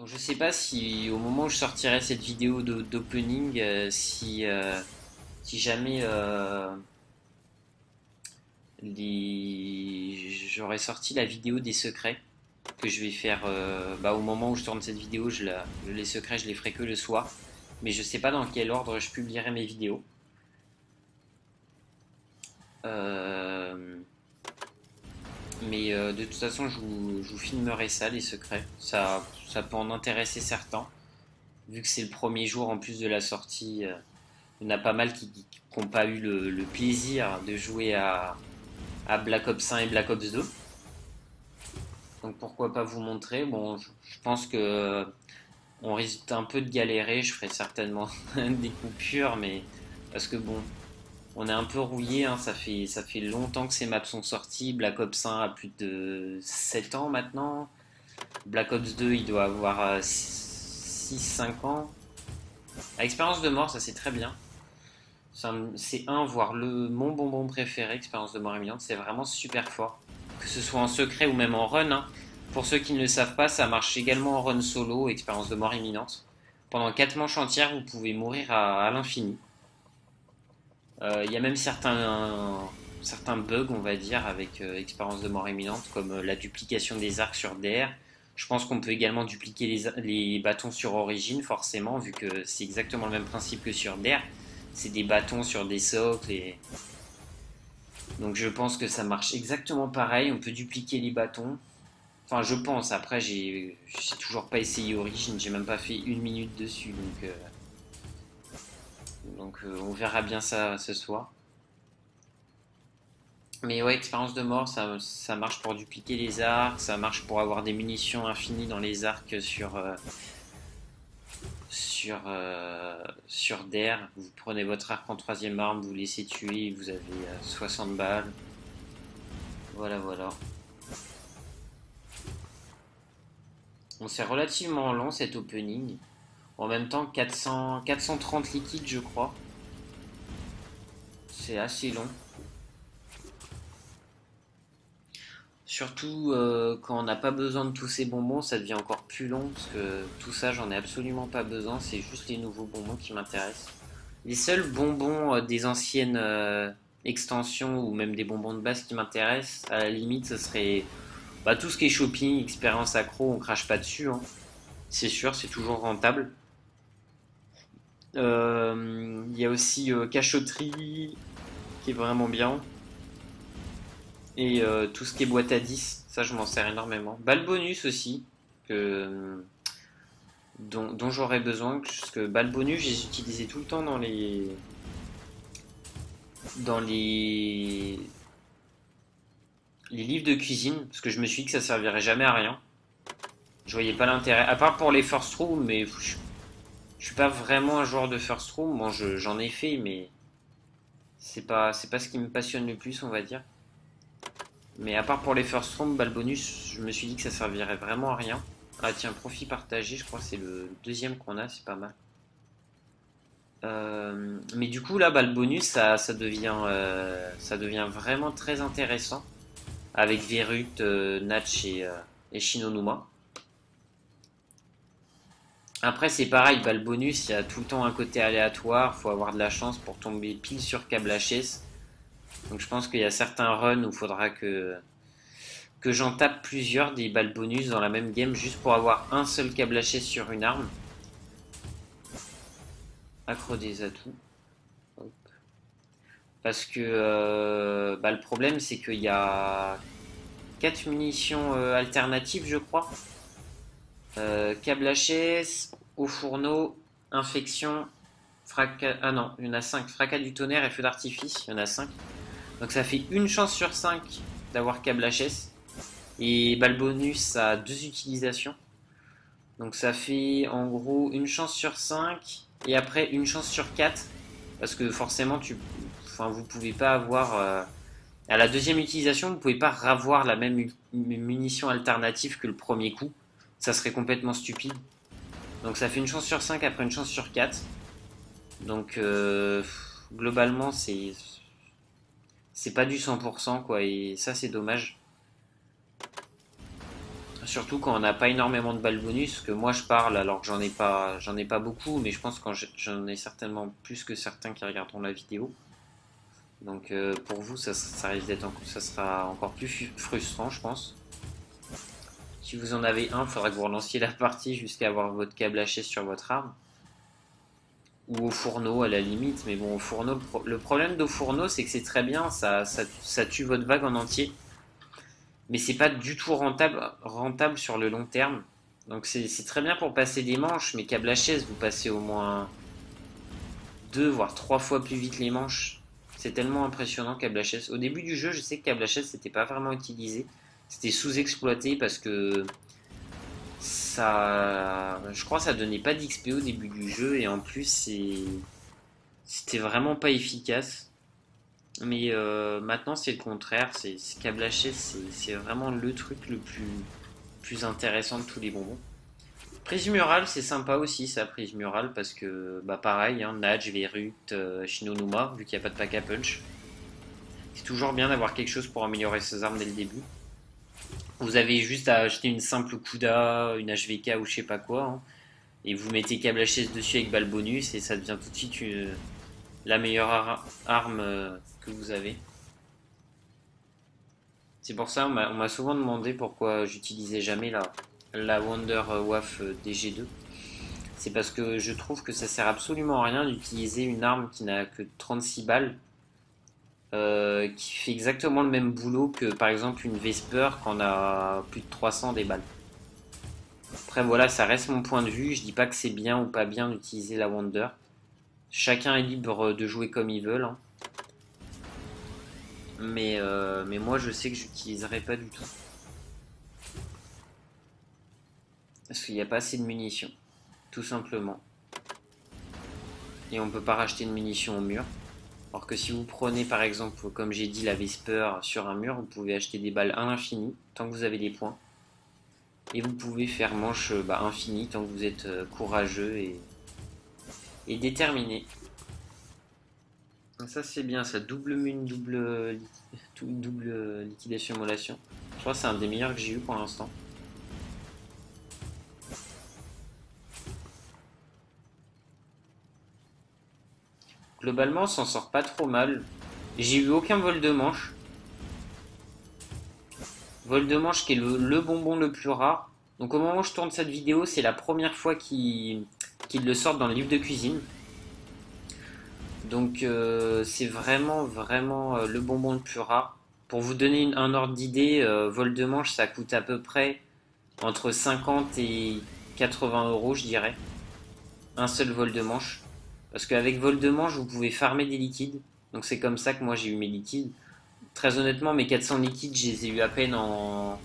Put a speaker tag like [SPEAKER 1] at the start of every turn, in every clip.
[SPEAKER 1] Donc, je sais pas si au moment où je sortirai cette vidéo d'opening, si jamais j'aurais sorti la vidéo des secrets que je vais faire au moment où je tourne cette vidéo, les secrets je les ferai que le soir. Mais je sais pas dans quel ordre je publierai mes vidéos. Euh, de toute façon, je vous filmerai ça, les secrets. Ça peut en intéresser certains. Vu que c'est le premier jour en plus de la sortie, il y en a pas mal qui n'ont pas eu le plaisir de jouer à Black Ops 1 et Black Ops 2. Donc pourquoi pas vous montrer. Bon, je pense que on risque un peu de galérer. Je ferai certainement des coupures, mais parce que bon, on est un peu rouillé. Hein, ça fait longtemps que ces maps sont sorties. Black Ops 1 a plus de 7 ans maintenant. Black Ops 2, il doit avoir 6-5 ans. À Expérience de mort, ça c'est très bien. C'est un, voire mon bonbon préféré, Expérience de mort imminente. C'est vraiment super fort. Que ce soit en secret ou même en run. Hein. Pour ceux qui ne le savent pas, ça marche également en run solo, Expérience de mort imminente. Pendant 4 manches entières, vous pouvez mourir à l'infini. Il y a même certains bugs, on va dire, avec Expérience de mort imminente, comme la duplication des arcs sur DR. Je pense qu'on peut également dupliquer les bâtons sur Origin, forcément, vu que c'est exactement le même principe que sur DR. C'est des bâtons sur des socles. Donc je pense que ça marche exactement pareil. On peut dupliquer les bâtons. Enfin, je pense. Après, j'ai toujours pas essayé Origin. J'ai même pas fait une minute dessus. On verra bien ça ce soir. Mais ouais, expérience de mort, ça marche pour dupliquer les arcs, ça marche pour avoir des munitions infinies dans les arcs sur DAIR. Vous prenez votre arc en troisième arme, vous laissez tuer, vous avez 60 balles. Voilà, voilà. Bon, c'est relativement long cet opening. En même temps, 430 liquides, je crois. C'est assez long. Surtout quand on n'a pas besoin de tous ces bonbons, ça devient encore plus long parce que tout ça, j'en ai absolument pas besoin. C'est juste les nouveaux bonbons qui m'intéressent. Les seuls bonbons des anciennes extensions ou même des bonbons de base qui m'intéressent, à la limite, ce serait tout ce qui est shopping, expérience accro, on crache pas dessus. Hein. C'est sûr, c'est toujours rentable. Il y a aussi cachotterie qui est vraiment bien. Et tout ce qui est boîte à 10, ça je m'en sers énormément. Balle bonus aussi, que, dont j'aurais besoin, parce que balle bonus, je les utilisais tout le temps dans les livres de cuisine, parce que je me suis dit que ça servirait jamais à rien. Je voyais pas l'intérêt, à part pour les first room, mais je suis pas vraiment un joueur de first room. Bon, j'en ai fait, mais c'est pas ce qui me passionne le plus, on va dire. Mais à part pour les first round, balle bonus, je me suis dit que ça servirait vraiment à rien. Ah tiens, profit partagé, je crois que c'est le deuxième qu'on a, c'est pas mal. Mais du coup là, balle bonus, ça devient vraiment très intéressant avec Verut, Natch et Shinonuma. Après c'est pareil, balle bonus, il y a tout le temps un côté aléatoire, faut avoir de la chance pour tomber pile sur câble HS. Donc je pense qu'il y a certains runs où il faudra que j'en tape plusieurs des balles bonus dans la même game juste pour avoir un seul câble haché sur une arme. Accro des atouts. Hop. Parce que le problème c'est qu'il y a 4 munitions alternatives je crois. Câble HS, au fourneau, infection, fracas... Ah non, il y en a 5. Fracas du tonnerre et feu d'artifice, il y en a 5. Donc ça fait une chance sur 5 d'avoir câble HS. Et balle bonus, ça a 2 utilisations. Donc ça fait en gros une chance sur 5 et après une chance sur 4. Parce que forcément, vous pouvez pas avoir. À la deuxième utilisation, vous pouvez pas ravoir la même munition alternative que le premier coup. Ça serait complètement stupide. Donc ça fait une chance sur 5 après une chance sur 4. Donc globalement, c'est pas du 100% quoi. Et ça, c'est dommage. Surtout quand on n'a pas énormément de balles bonus, que moi je parle alors que j'en ai pas beaucoup, mais je pense que j'en ai certainement plus que certains qui regarderont la vidéo. Donc pour vous, ça risque d'être ça sera encore plus frustrant, je pense. Si vous en avez un, il faudra que vous relanciez la partie jusqu'à avoir votre câble haché sur votre arme. Ou au fourneau à la limite, mais bon, au fourneau, le problème d'au fourneau, c'est que c'est très bien, ça tue votre vague en entier. Mais c'est pas du tout rentable sur le long terme. Donc c'est très bien pour passer des manches, mais câble HS, vous passez au moins 2 voire 3 fois plus vite les manches. C'est tellement impressionnant câble HS. Au début du jeu, je sais que câble HS c'était pas vraiment utilisé. C'était sous-exploité parce que je crois que ça donnait pas d'XP au début du jeu et en plus c'était vraiment pas efficace. Mais maintenant c'est le contraire, c'est câble HS, c'est vraiment le truc le plus intéressant de tous les bonbons. Prise murale, c'est sympa aussi ça, prise murale, parce que bah pareil, hein, Nadge, Verut, Shinonuma, vu qu'il n'y a pas de pack à punch. C'est toujours bien d'avoir quelque chose pour améliorer ses armes dès le début. Vous avez juste à acheter une simple Kuda, une HVK ou je sais pas quoi, hein, et vous mettez câble HS dessus avec balle bonus et ça devient tout de suite la meilleure arme que vous avez. C'est pour ça on m'a souvent demandé pourquoi j'utilisais jamais la Wonder WAF DG2. C'est parce que je trouve que ça sert absolument à rien d'utiliser une arme qui n'a que 36 balles, qui fait exactement le même boulot que par exemple une Vesper quand on a plus de 300 des balles. Après voilà, ça reste mon point de vue, je dis pas que c'est bien ou pas bien d'utiliser la Wonder. Chacun est libre de jouer comme il veut, hein. Mais moi je sais que j'utiliserai pas du tout. Parce qu'il n'y a pas assez de munitions, tout simplement. Et on peut pas racheter de munitions au mur. Alors que si vous prenez par exemple, comme j'ai dit, la Vesper sur un mur, vous pouvez acheter des balles à l'infini, tant que vous avez des points. Et vous pouvez faire manche infinie, tant que vous êtes courageux et déterminé. Donc ça c'est bien, ça double mune, double liquidation émolation. Je crois que c'est un des meilleurs que j'ai eu pour l'instant. Globalement, on s'en sort pas trop mal. J'ai eu aucun vol de manche. Vol de manche qui est le bonbon le plus rare. Donc au moment où je tourne cette vidéo, c'est la première fois qu'ils le sortent dans le livre de cuisine. Donc c'est vraiment le bonbon le plus rare. Pour vous donner un ordre d'idée, vol de manche ça coûte à peu près entre 50 et 80 euros je dirais. Un seul vol de manche. Parce qu'avec vol de manche vous pouvez farmer des liquides. Donc c'est comme ça que moi j'ai eu mes liquides. Très honnêtement mes 400 liquides je les ai eu à peine en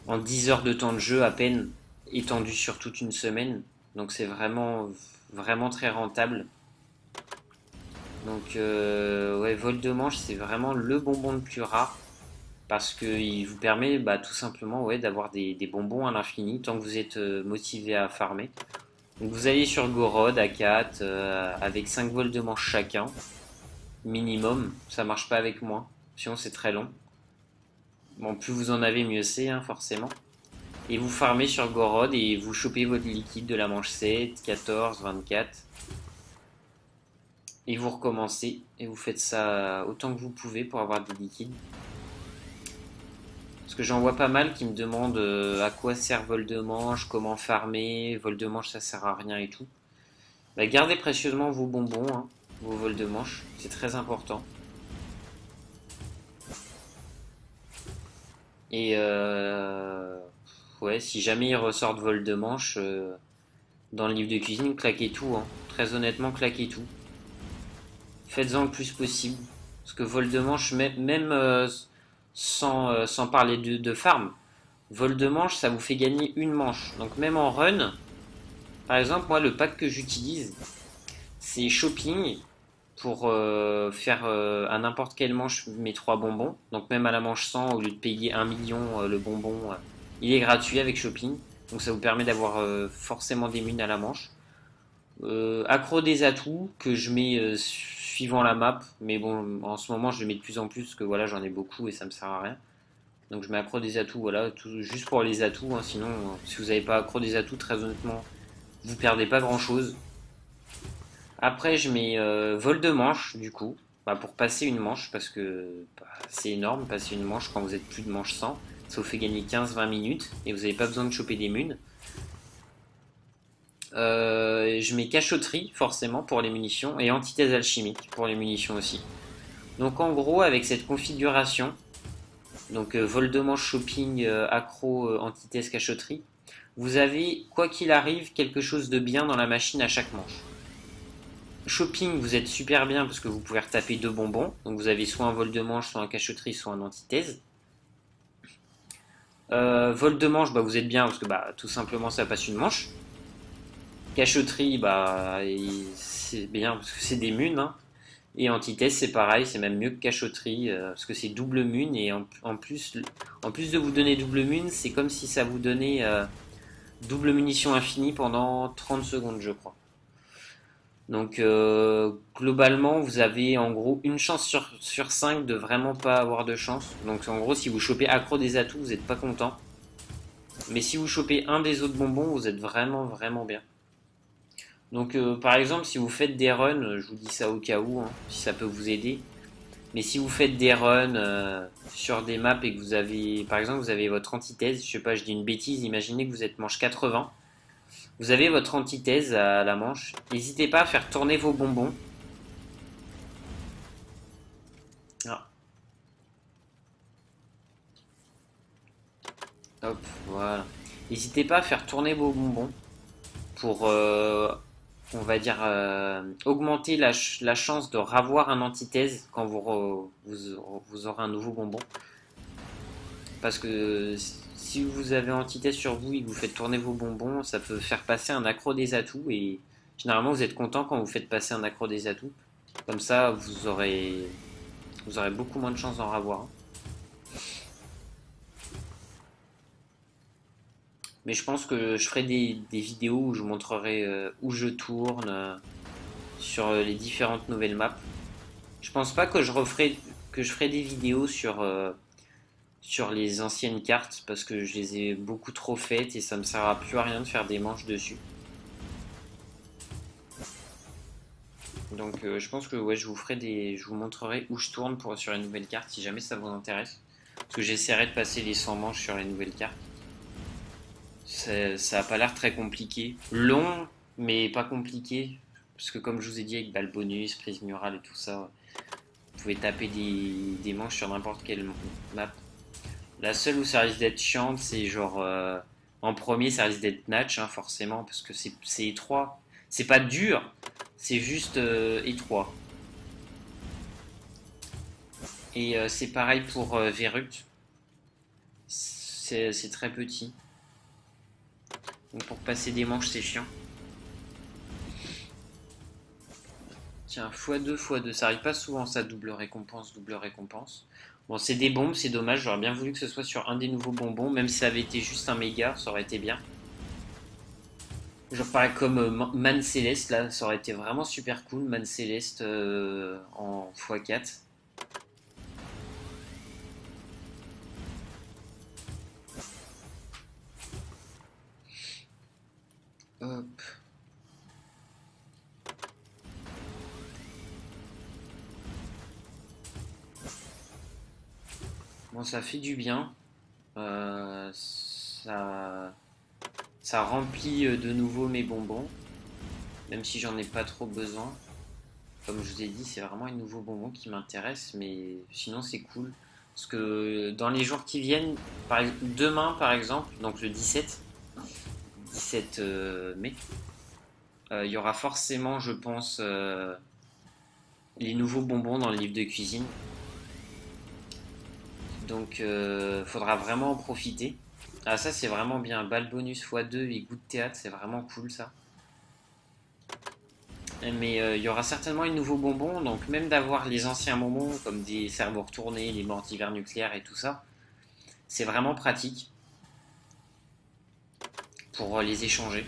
[SPEAKER 1] 10 heures de temps de jeu à peine, étendu sur toute une semaine. Donc c'est vraiment très rentable. Donc ouais, vol de manche c'est vraiment le bonbon le plus rare parce qu'il vous permet tout simplement ouais, d'avoir des bonbons à l'infini tant que vous êtes motivé à farmer. Donc vous allez sur Gorod à 4 avec 5 vols de manche chacun minimum, ça marche pas avec moins, sinon c'est très long. Bon, plus vous en avez mieux c'est hein, forcément. Et vous farmez sur Gorod et vous chopez votre liquide de la manche 7, 14, 24. Et vous recommencez et vous faites ça autant que vous pouvez pour avoir des liquides. Parce que j'en vois pas mal qui me demandent à quoi sert vol de manche, comment farmer, vol de manche ça sert à rien et tout. Bah, gardez précieusement vos bonbons, hein, vos vols de manche, c'est très important. Et ouais, si jamais ils ressortent vol de manche dans le livre de cuisine, claquez tout, hein. Très honnêtement, claquez tout. Faites-en le plus possible. Parce que vol de manche, même sans parler de farm, vol de manche, ça vous fait gagner une manche. Donc même en run, par exemple, moi, le pack que j'utilise, c'est shopping pour faire à n'importe quelle manche mes 3 bonbons. Donc même à la manche 100, au lieu de payer 1 million le bonbon, il est gratuit avec shopping. Donc ça vous permet d'avoir forcément des munes à la manche. Accro des atouts que je mets suivant la map, mais bon en ce moment je le mets de plus en plus parce que voilà j'en ai beaucoup et ça me sert à rien. Donc je mets accro des atouts, voilà, juste pour les atouts, hein, sinon si vous n'avez pas accro des atouts, très honnêtement, vous perdez pas grand chose. Après je mets vol de manche du coup, bah, pour passer une manche, parce que bah, c'est énorme, passer une manche quand vous êtes plus de manche 100, ça vous fait gagner 15-20 minutes, et vous n'avez pas besoin de choper des munes. Je mets cachotterie forcément pour les munitions, et antithèse alchimique pour les munitions aussi. Donc en gros avec cette configuration, donc vol de manche, shopping, accro, antithèse, cachotterie, vous avez quoi qu'il arrive quelque chose de bien dans la machine à chaque manche. Shopping, vous êtes super bien parce que vous pouvez retaper 2 bonbons, donc vous avez soit un vol de manche, soit un cachotterie, soit un antithèse. Vol de manche, bah, vous êtes bien parce que bah, tout simplement ça passe une manche. Cachotterie, bah, c'est bien parce que c'est des munes, hein. Et antithèse, c'est pareil, c'est même mieux que cachotterie, parce que c'est double mune, et en plus de vous donner double mune, c'est comme si ça vous donnait double munition infinie pendant 30 secondes, je crois. Donc globalement, vous avez en gros une chance sur 5 de vraiment pas avoir de chance. Donc en gros, si vous chopez accro des atouts, vous n'êtes pas content. Mais si vous chopez un des autres bonbons, vous êtes vraiment vraiment bien. Donc par exemple, si vous faites des runs, je vous dis ça au cas où, hein, si ça peut vous aider. Mais si vous faites des runs sur des maps et que vous avez, par exemple, vous avez votre antithèse, je sais pas, je dis une bêtise, imaginez que vous êtes manche 80, vous avez votre antithèse à la manche, n'hésitez pas à faire tourner vos bonbons. Ah, hop, voilà. N'hésitez pas à faire tourner vos bonbons pour, on va dire, augmenter la chance de ravoir un antithèse quand vous aurez un nouveau bonbon. Parce que si vous avez antithèse sur vous et que vous faites tourner vos bonbons, ça peut faire passer un accro des atouts. Et généralement, vous êtes content quand vous faites passer un accro des atouts. Comme ça, vous aurez beaucoup moins de chances d'en avoir. Mais je pense que je ferai des vidéos où je vous montrerai où je tourne sur les différentes nouvelles maps. Je pense pas que je ferai des vidéos sur les anciennes cartes parce que je les ai beaucoup trop faites et ça me sert à plus à rien de faire des manches dessus. Donc je pense que ouais, je vous montrerai où je tourne sur les nouvelles cartes si jamais ça vous intéresse. Parce que j'essaierai de passer les 100 manches sur les nouvelles cartes. Ça a pas l'air très compliqué. Long, mais pas compliqué. Parce que comme je vous ai dit, avec balle bonus, prise murale et tout ça, vous pouvez taper des manches sur n'importe quelle map. La seule où ça risque d'être chiante, c'est genre en premier, ça risque d'être Natch, hein, forcément, parce que c'est étroit. C'est pas dur, c'est juste étroit. Et c'est pareil pour Verut. C'est très petit. Donc pour passer des manches, c'est chiant. Tiens, x2, x2, ça arrive pas souvent ça, double récompense, double récompense. Bon, c'est des bombes, c'est dommage, j'aurais bien voulu que ce soit sur un des nouveaux bonbons, même si ça avait été juste un méga, ça aurait été bien. Genre pareil comme Man Céleste, là, ça aurait été vraiment super cool, Man Céleste en x4. Hop. Bon, ça fait du bien. Ça remplit de nouveau mes bonbons, même si j'en ai pas trop besoin. Comme je vous ai dit, c'est vraiment les nouveaux bonbons qui m'intéressent, mais sinon c'est cool. Parce que dans les jours qui viennent, demain par exemple, donc le 17 mai, il y aura forcément, je pense, les nouveaux bonbons dans le livre de cuisine. Donc faudra vraiment en profiter. Ah ça c'est vraiment bien, balle bonus x2 et goût de théâtre, c'est vraiment cool ça. Mais il y aura certainement les nouveaux bonbons, donc même d'avoir les anciens bonbons comme des cerveaux retournés, les morts d'hiver nucléaires et tout ça, c'est vraiment pratique pour les échanger.